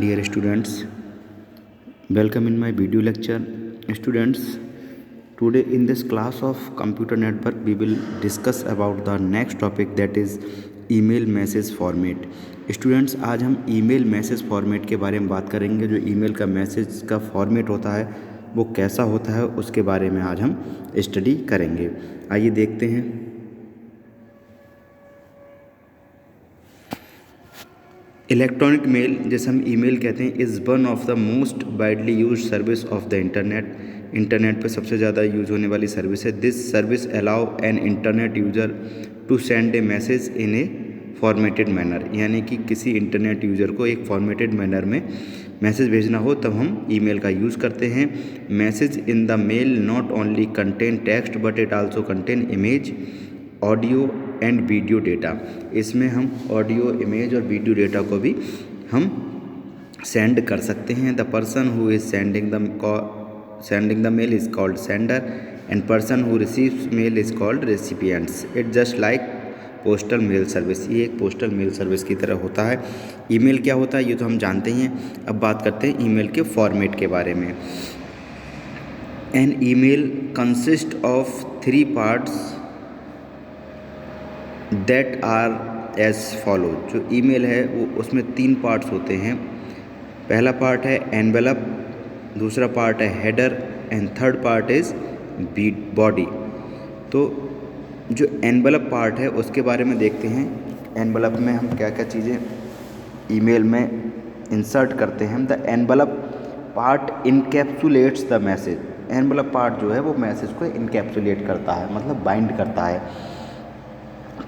Dear students, welcome in my video lecture. Students, today in this class of computer network we will discuss about the next topic, that is email message format. Students, आज हम email message format के बारे में बात करेंगे। जो email का message का फॉर्मेट होता है वो कैसा होता है उसके बारे में आज हम स्टडी करेंगे। आइए देखते हैं। इलेक्ट्रॉनिक मेल, जैसे हम ईमेल कहते हैं, is one of the most widely use service of the internet पर सबसे ज़्यादा यूज होने वाली सर्विस है। This service allow an internet user to send a message in a formatted manner, यानी कि किसी इंटरनेट यूज़र को एक फॉर्मेटेड मैनर में मैसेज भेजना हो तब हम ईमेल का यूज़ करते हैं। Message in the mail not only contain text but it also contain image, audio and video data. इसमें हम ऑडियो, इमेज और वीडियो डेटा को भी हम सेंड कर सकते हैं। The person who is sending the mail is called sender and person who receives mail is called recipients. It just like postal mail service. ये एक पोस्टल मेल सर्विस की तरह होता है। ईमेल क्या होता है ये तो हम जानते ही हैं। अब बात करते हैं ईमेल के फॉर्मेट के बारे में। An email consist of 3 parts that are as follow. जो ईमेल है वो उसमें 3 पार्ट्स होते हैं। पहला पार्ट है एनवेलप, दूसरा पार्ट है header and third part is body. तो जो एनवेलप पार्ट है उसके बारे में देखते हैं। एनवेलप में हम क्या क्या चीज़ें ईमेल में इंसर्ट करते हैं। The envelope part encapsulates the message. Envelope part जो है वो मैसेज को इनकैप्सुलेट करता है, मतलब बाइंड करता है।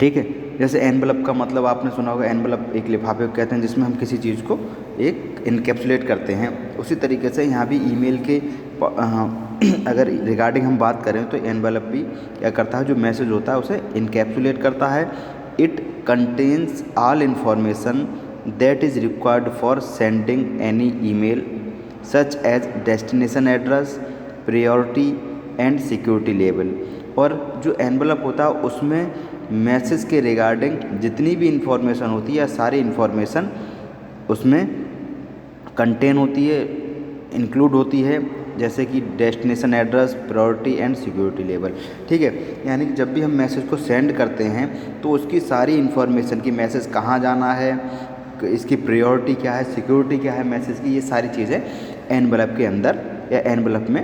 ठीक है, जैसे एनवेलप का मतलब आपने सुना होगा, एनवेलप एक लिफाफे को कहते हैं जिसमें हम किसी चीज़ को एक इनकैप्सुलेट करते हैं। उसी तरीके से यहाँ भी ईमेल के अगर रिगार्डिंग हम बात करें तो एनवेलप भी क्या करता है, जो मैसेज होता है उसे इनकैप्सुलेट करता है। It contains all information that is required for sending any email such as destination address, priority and security level. और जो एनवेलप होता है उसमें मैसेज के रिगार्डिंग जितनी भी इंफॉर्मेशन होती है या सारी इंफॉर्मेशन उसमें कंटेन होती है, इंक्लूड होती है, जैसे कि destination address, priority and security level. ठीक है, यानी कि जब भी हम मैसेज को सेंड करते हैं तो उसकी सारी इंफॉर्मेशन की, मैसेज कहाँ जाना है, इसकी प्रायोरिटी क्या है, सिक्योरिटी क्या है मैसेज की, ये सारी चीज़ें एनवेलप के अंदर या एनवेलप में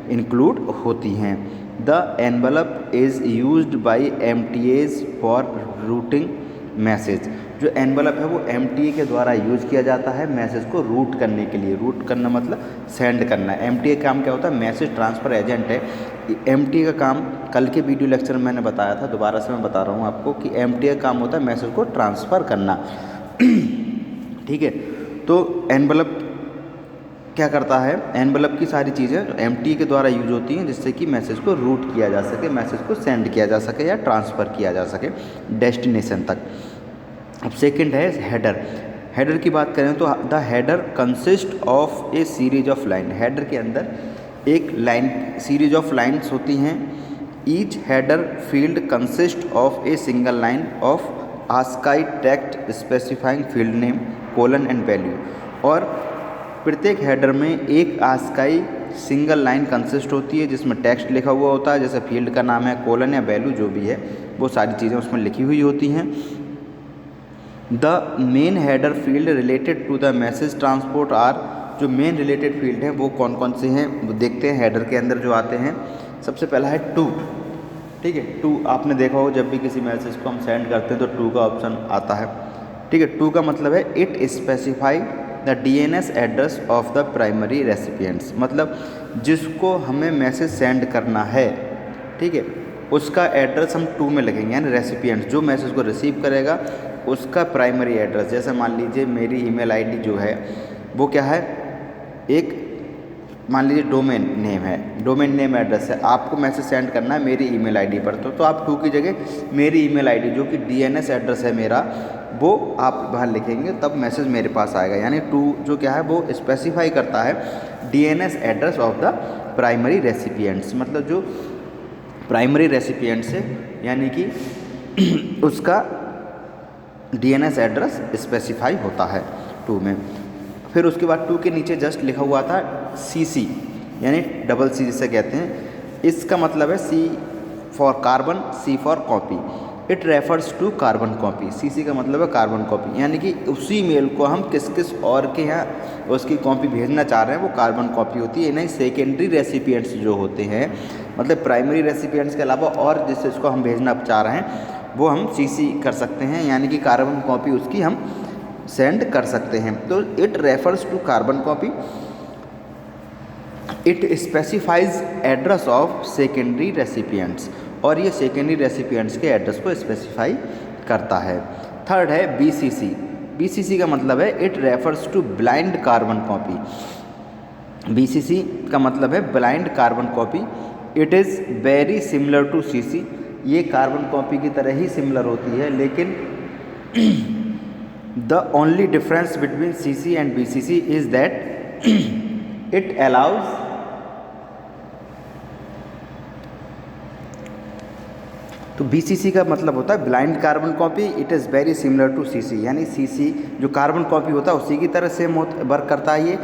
इंक्लूड होती हैं। The envelope is used by MTAs for routing message. जो एनवेलप है वो MTA के द्वारा यूज किया जाता है मैसेज को रूट करने के लिए। रूट करना मतलब सेंड करना। MTA का काम क्या होता है, मैसेज ट्रांसफ़र एजेंट है। MTA का काम कल के वीडियो लेक्चर में मैंने बताया था, दोबारा से मैं बता रहा हूँ आपको कि MTA का काम होता है मैसेज को ट्रांसफ़र करना। ठीक है, तो एनवेलप क्या करता है, एनवेलप की सारी चीज़ें MTA के द्वारा यूज होती हैं जिससे कि मैसेज को रूट किया जा सके, मैसेज को सेंड किया जा सके या ट्रांसफ़र किया जा सके डेस्टिनेशन तक। अब सेकंड है हेडर। हेडर की बात करें तो the header consist of A series of line. Header के अंदर एक लाइन, सीरीज ऑफ लाइन्स होती हैं। Each header field consist of a single line of ASCII text specifying field name, colon and value. और प्रत्येक हेडर में एक ASCII single line consist होती है जिसमें टेक्स्ट लिखा हुआ होता है, जैसे फील्ड का नाम है, कोलन या वैल्यू जो भी है वो सारी चीज़ें उसमें लिखी हुई होती हैं। The main header field related to the message transport are. जो मेन रिलेटेड फील्ड हैं वो कौन कौन से हैं वो देखते हैं। हेडर के अंदर जो आते हैं, सबसे पहला है टू। ठीक है, टू आपने देखा हो जब भी किसी मैसेज को हम सेंड करते हैं तो टू का ऑप्शन आता है। ठीक है, टू का मतलब है it specify the DNS address of the primary recipients. मतलब जिसको हमें मैसेज सेंड करना है, ठीक है, उसका एड्रेस हम टू में लिखेंगे, यानी रेसिपिएंट्स जो मैसेज को रिसीव करेगा उसका प्राइमरी एड्रेस। जैसे मान लीजिए मेरी ईमेल आईडी जो है वो क्या है, एक मान लीजिए डोमेन नेम है, डोमेन नेम एड्रेस है, आपको मैसेज सेंड करना है मेरी ईमेल आईडी पर। तो आप टू की जगह मेरी ईमेल आईडी जो कि DNS एड्रेस है मेरा, वो आप बाहर लिखेंगे तब मैसेज मेरे पास आएगा। यानी टू जो क्या है वो स्पेसिफाई करता है DNS address of the primary recipients. मतलब जो प्राइमरी रेसिपिएंट्स है यानी कि उसका DNS एड्रेस स्पेसिफाई होता है टू में। फिर उसके बाद 2 के नीचे जस्ट लिखा हुआ था CC, यानी डबल C जिसे कहते हैं। इसका मतलब है C for carbon, C for copy. It refers to carbon copy. CC का मतलब है कार्बन कॉपी, यानी कि उसी मेल को हम किस किस और के यहाँ उसकी कॉपी भेजना चाह रहे हैं वो कार्बन कॉपी होती है। नहीं, सेकेंडरी रेसिपिएंट्स जो होते हैं, मतलब प्राइमरी रेसिपिएंट्स के अलावा और जिसको हम भेजना चाह रहे हैं वो हम CC कर सकते हैं, यानी कि कार्बन कॉपी उसकी हम सेंड कर सकते हैं। तो it refers to carbon copy. It specifies address of secondary recipients, और ये सेकेंडरी रेसिपिएंट्स के एड्रेस को स्पेसिफाई करता है। थर्ड है BCC। BCC का मतलब है it refers to blind carbon copy. BCC का मतलब है blind carbon copy. It is very similar to CC। ये कार्बन कॉपी की तरह ही सिमिलर होती है, लेकिन the only difference between CC and BCC is that it allows तो BCC का मतलब होता है blind carbon copy. It is very similar to CC, यानी CC जो कार्बन कॉपी होता है उसी की तरह सेम वर्क करता है ये।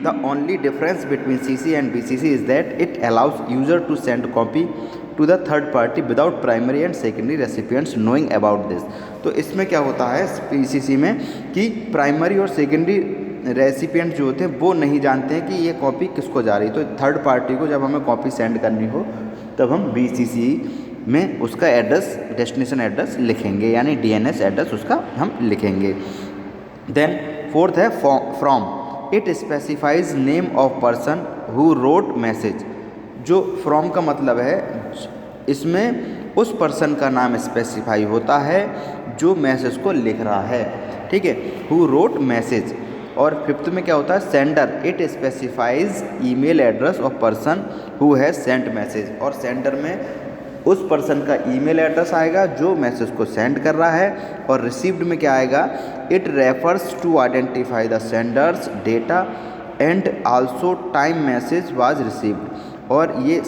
The only difference between CC and BCC is that it allows user to send copy to the third party without primary and secondary recipients knowing about this. तो इसमें क्या होता है BCC में कि प्राइमरी और सेकेंडरी रेसिपिएंट जो होते हैं वो नहीं जानते हैं कि ये कॉपी किसको जा रही है। तो थर्ड पार्टी को जब हमें कॉपी सेंड करनी हो तब हम BCC में उसका एड्रेस, डेस्टिनेशन एड्रेस लिखेंगे, यानी DNS एड्रेस उसका हम लिखेंगे। देन फोर्थ है from. It specifies name of person who wrote message. जो फ्रॉम का मतलब है इसमें उस पर्सन का नाम स्पेसिफाई होता है जो मैसेज को लिख रहा है, ठीक है, हु रोट मैसेज। और फिफ्थ में क्या होता है sender. It specifies email address of person who has sent message. और सेंडर में उस पर्सन का ईमेल एड्रेस आएगा जो मैसेज को सेंड कर रहा है। और रिसीव्ड में क्या आएगा, it refers to identify the sender's data and also time message was received. और ये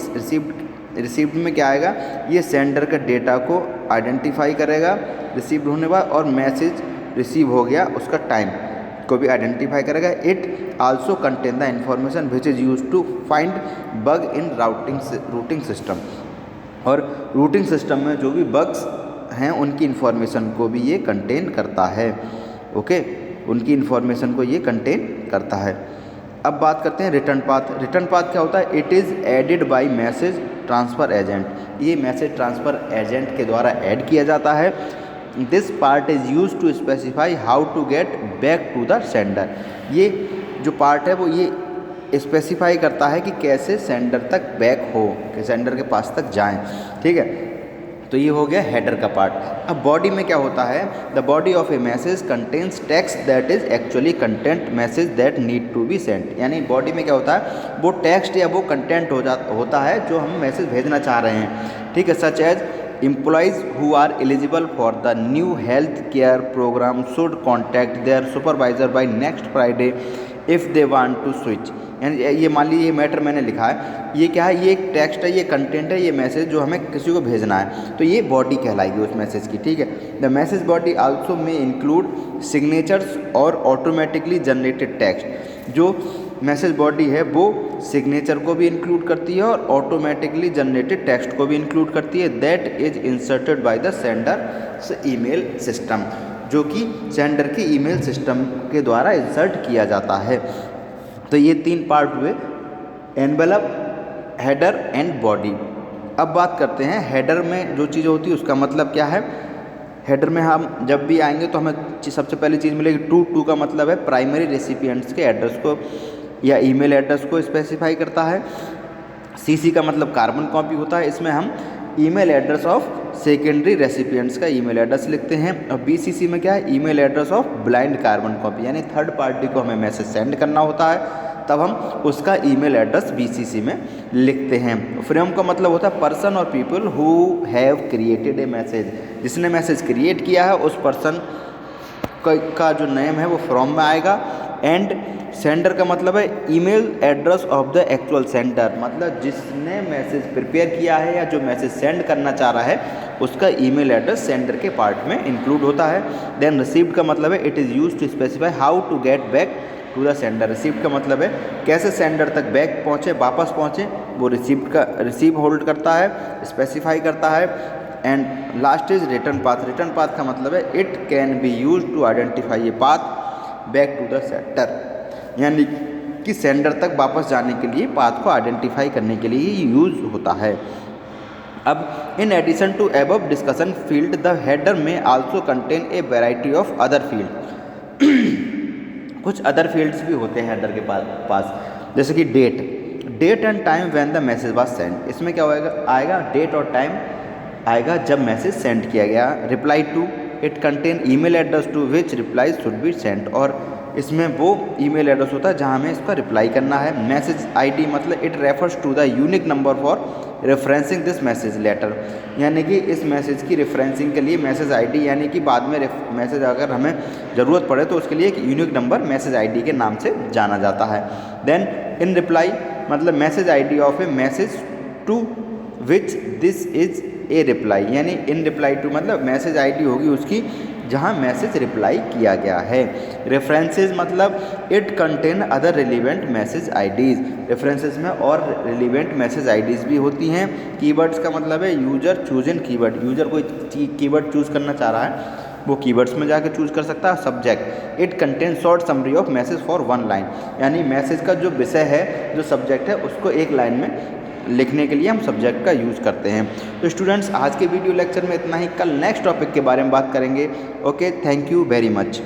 रिसीव्ड में क्या आएगा, ये सेंडर का डेटा को आइडेंटिफाई करेगा रिसीव्ड होने बाद, और मैसेज रिसीव हो गया उसका टाइम को भी आइडेंटिफाई करेगा। It also contain the information which is use to find bug in routing system. और रूटिंग सिस्टम में जो भी बग्स हैं उनकी इन्फॉर्मेशन को भी ये कंटेन करता है। ओके, उनकी इन्फॉर्मेशन को ये कंटेन करता है। अब बात करते हैं रिटर्न पाथ। रिटर्न पाथ क्या होता है, it is added by message transfer agent. ये मैसेज ट्रांसफ़र एजेंट के द्वारा ऐड किया जाता है। This part is use to specify how to get back to the sender. ये जो पार्ट है वो ये स्पेसिफाई करता है कि कैसे सेंडर तक बैक हो, कि सेंडर के पास तक जाएं, ठीक है। तो ये हो गया हेडर का पार्ट। अब बॉडी में क्या होता है, the body of a message contains text that is actually content message that need to be sent. यानी बॉडी में क्या होता है, वो टेक्स्ट या वो कंटेंट होता है जो हम मैसेज भेजना चाह रहे हैं, ठीक है। Such as employees who are eligible for the new health care program should contact their supervisor by next Friday if they want to switch। यानी ये मान लीजिए ये मैटर मैंने लिखा है, ये क्या है, ये एक टेक्स्ट है, ये कंटेंट है, ये मैसेज जो हमें किसी को भेजना है, तो ये बॉडी कहलाएगी उस मैसेज की, ठीक है। द मैसेज बॉडी आल्सो में इंक्लूड सिग्नेचर्स और ऑटोमेटिकली जनरेटेड टेक्स्ट। जो मैसेज बॉडी है वो सिग्नेचर को भी इंक्लूड करती है और ऑटोमेटिकली जनरेटेड टेक्स्ट को भी इंक्लूड करती है। That is inserted by the sender email system, जो कि सेंडर के ईमेल सिस्टम के द्वारा इंसर्ट किया जाता है। तो ये 3 पार्ट हुए, एनवेलप, हेडर एंड बॉडी। अब बात करते हैं हेडर में जो चीज़ होती है उसका मतलब क्या है। हेडर में हम जब भी आएंगे तो हमें सबसे पहली चीज़ मिलेगी टू का मतलब है प्राइमरी रेसिपिएंट्स के एड्रेस को या ईमेल एड्रेस को स्पेसिफाई करता है। CC का मतलब कार्बन कॉपी होता है, इसमें हम email address of secondary recipients का ईमेल एड्रेस लिखते हैं। और BCC में क्या है, email address of blind carbon copy, यानी थर्ड पार्टी को हमें मैसेज सेंड करना होता है तब हम उसका ईमेल एड्रेस BCC में लिखते हैं। फ्रेम का मतलब होता है पर्सन और people who have created a message. जिसने मैसेज क्रिएट किया है उस पर्सन का जो नेम है वो फ्रॉम में आएगा। एंड सेंडर का मतलब है email address of the actual sender, मतलब जिसने मैसेज प्रिपेयर किया है या जो मैसेज सेंड करना चाह रहा है उसका ईमेल एड्रेस सेंडर के पार्ट में इंक्लूड होता है। देन रिसीव्ड का मतलब है it is used to specify how to get back to the sender. Received का मतलब है कैसे सेंडर तक बैक पहुँचे, वापस पहुँचे, वो रिसीव होल्ड करता है, स्पेसिफाई करता है। And last is return path. Return path का मतलब है it can be use to identify a path back to the sender, यानी कि सेंडर तक वापस जाने के लिए पाथ को आइडेंटिफाई करने के लिए यूज़ होता है। अब in addition to above discussion field the header में also contain a variety of other field. कुछ अदर फील्ड्स भी होते हैं हेडर के पास, जैसे कि date and time when the message was send. इसमें क्या आएगा डेट और टाइम आएगा जब मैसेज सेंड किया गया। Reply to, it contain email address to which reply should be sent, और इसमें वो ईमेल एड्रेस होता है जहाँ हमें इसका रिप्लाई करना है। मैसेज आईडी मतलब it refers to the unique number for referencing this message later, यानी कि इस मैसेज की रेफरेंसिंग के लिए मैसेज आईडी, यानी कि बाद में मैसेज अगर हमें ज़रूरत पड़े तो उसके लिए एक यूनिक नंबर मैसेज आईडी के नाम से जाना जाता है। देन इन रिप्लाई मतलब message ID of a message to which this is a reply, यानी इन रिप्लाई टू मतलब मैसेज आईडी होगी उसकी जहाँ मैसेज रिप्लाई किया गया है। रेफरेंसेस मतलब it contain other relevant message IDs. References में और रिलीवेंट मैसेज आईडीज़ भी होती हैं। कीवर्ड्स का मतलब है यूजर चूज इन कीवर्ड, यूजर कोई कीवर्ड चूज़ करना चाह रहा है वो कीवर्ड्स में जाकर चूज़ कर सकता है। Subject, it contain short summary of message for one line, यानी मैसेज का जो विषय है जो सब्जेक्ट है उसको एक लाइन में लिखने के लिए हम सब्जेक्ट का यूज़ करते हैं। तो स्टूडेंट्स आज के वीडियो लेक्चर में इतना ही, कल नेक्स्ट टॉपिक के बारे में बात करेंगे। Okay, thank you very much.